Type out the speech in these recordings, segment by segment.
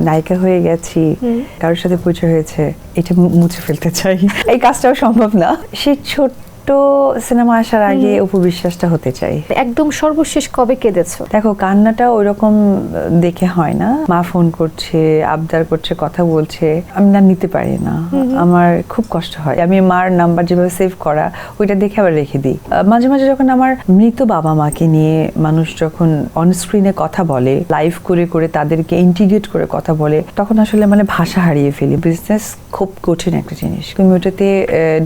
নায়িকা হয়ে গেছি, কারোর সাথে পরিচয় হয়েছে, এটা মুছে ফেলতে চাই। এই কাজটাও সম্ভব না। সেই ছোট্ট সিনেমা আসার আগে অপু বিশ্বাসটা হতে চাই। একদম সর্বশেষ কবে কেঁদেছো? দেখো, কান্নাটা ওইরকম দেখে হয় না। মা ফোন করছে, আবদার করছে, কথা বলছে, আমি না নিতে পারি না, আমার খুব কষ্ট হয়। আমি মার নাম্বার যেভাবে সেভ করা, ওইটা দেখে আবার রেখে দিই। মাঝে মাঝে যখন আমার মৃত বাবা মাকে নিয়ে মানুষ যখন অনস্ক্রিনে কথা বলে, লাইভ করে করে তাদেরকে ইন্টিগ্রেট করে কথা বলে, তখন আসলে মানে ভাষা হারিয়ে ফেলি। বিজনেস খুব কঠিন একটা জিনিস। তুমি ওটাতে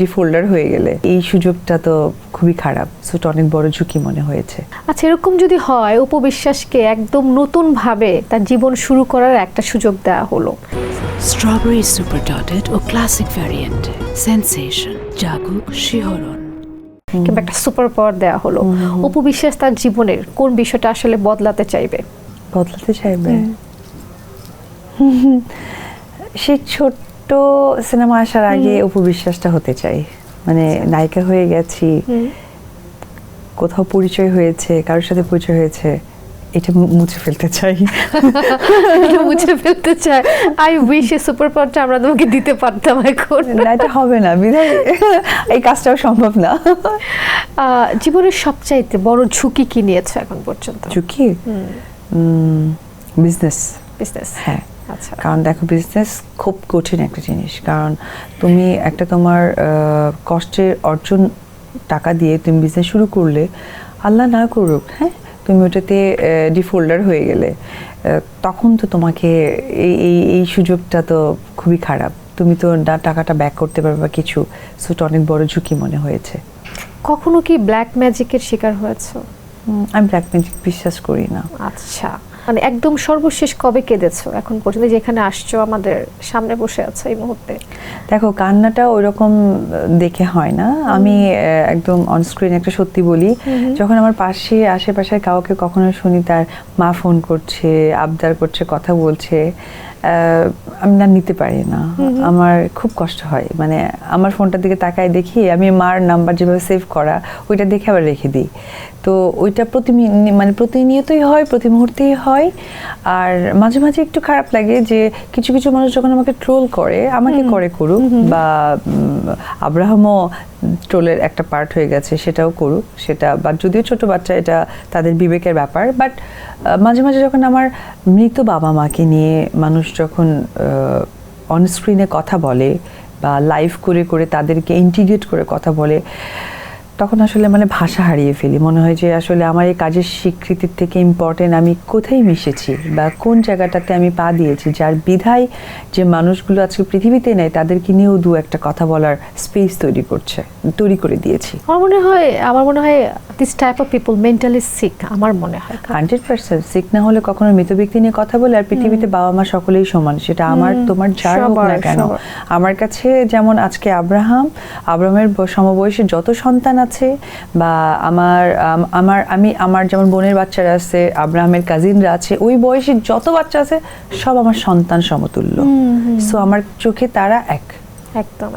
ডিফোল্ডার হয়ে গেলে এই সুযোগটা তো খুবই খারাপ। সেটা অনেক বড় ঝুঁকি মনে হয়েছে। আচ্ছা, এরকম যদি হয়, অপু বিশ্বাসকে একদম নতুন ভাবে তার জীবন শুরু করার একটা সুযোগ দেওয়া হলো, স্ট্রবেরি সুপার ডটেড ও ক্লাসিক ভ্যারিয়েন্টে সেন্সেশন জাগুক শিহরণ, কিংবা একটা সুপার পাওয়ার দেওয়া হলো, অপু বিশ্বাস তার জীবনের কোন বিষয়টা আসলে বদলাতে চাইবে? সেই ছোট্ট সিনেমা আসার আগে অপু বিশ্বাসটা হতে চাই। মানে নায়িকা হয়ে গেছি, কোথাও পরিচয় হয়েছে, কারোর সাথে পরিচয় হয়েছে, এটা মুছে ফেলতে চাই। মুছে ফেলতে চাই। আই উইশ এই সুপার পাওয়ারটা আমরা তোমাকে দিতে পারতাম এখন। না, এটা হবে না, বিধায় এই কাজটাও সম্ভব না। জীবনের সবচাইতে বড় ঝুঁকি কি নিয়েছো এখন পর্যন্ত? ঝুঁকি? বিজনেস। হ্যাঁ, আচ্ছা। কারণ দেখো, বিজনেস খুব কঠিন একটা জিনিস। কারণ তুমি একটা তোমার কষ্টের অর্জন টাকা দিয়ে তুমি বিজনেস শুরু করলে, আল্লাহ না করুক, হ্যাঁ, তুমি ওটাতে ডিফোল্ডার হয়ে গেলে, তখন তো তোমাকে এই সুযোগটা তো খুবই খারাপ। তুমি তো না টাকাটা ব্যাক করতে পারবে বা কিছু। সেটা অনেক বড় ঝুঁকি মনে হয়েছে। কখনো কি ব্ল্যাক ম্যাজিকের শিকার হয়েছো? আমি ব্ল্যাক ম্যাজিক বিশ্বাস করি না। আচ্ছা, মানে একদম সর্বশেষ কবে কেঁদেছো এখন পর্যন্ত, যেখানে আসছো আমাদের সামনে বসে আছো এই মুহূর্তে? দেখো, কান্নাটা ওইরকম দেখে হয় না। আমি একদম অনস্ক্রিন একটা সত্যি বলি, যখন আমার পাশে আশেপাশে কাউকে কখনো শুনি তার মা ফোন করছে, আবদার করছে, কথা বলছে, আমি না নিতে পারি না, আমার খুব কষ্ট হয়। মানে আমার ফোনটার দিকে তাকায় দেখি, আমি মার নাম্বার যেভাবে সেভ করা, ওইটা দেখে আবার রেখে দিই। তো ওইটা প্রতিনিয়তই হয়, প্রতি মুহূর্তেই হয়। আর মাঝে মাঝে একটু খারাপ লাগে যে কিছু কিছু মানুষ যখন আমাকে ট্রোল করে, আমাকে করুক, বা আব্রাহামও ট্রোলের একটা পার্ট হয়ে গেছে, সেটাও করুক, সেটা বা যদিও ছোট বাচ্চা, এটা তাদের বিবেকের ব্যাপার। বাট মাঝে মাঝে যখন আমার মৃত বাবা মাকে নিয়ে মানুষ যখন অনস্ক্রিনে কথা বলে বা লাইভ করে করে তাদেরকে ইন্টিগ্রেট করে কথা বলে, তখন আসলে মানে ভাষা হারিয়ে ফেলি। মনে হয় যে আসলে আমার এই কাজের স্বীকৃতির থেকে ইম্পর্টেন্ট আমি কোথায় মিশেছি বা কোন জায়গাটাতে আমি পা দিয়েছি, যার বিধায় যে মানুষগুলো আজকে পৃথিবীতে নেই, তাদেরকে নিয়েও দু একটা কথা বলার স্পেস তৈরি করে দিয়েছি। আমার মনে হয় this type of people mentally sick. আমার মনে হয় 100% সিক না হলে কখনো মৃত ব্যক্তি নিয়ে কথা বলে। আর পৃথিবীতে বাবা মা সকলেই সমান, সেটা আমার তোমার যার হোক না কেন। আমার কাছে যেমন আজকে আব্রাহামের সমবয়সী যত সন্তান আছে, বা আমার যেমন বোনের বাচ্চারা আছে, আব্রাহামের কাজিনরা আছে, ওই বয়সী যত বাচ্চা আছে, সব আমার সন্তান সমতুল্য। সো আমার চোখে তারা একদম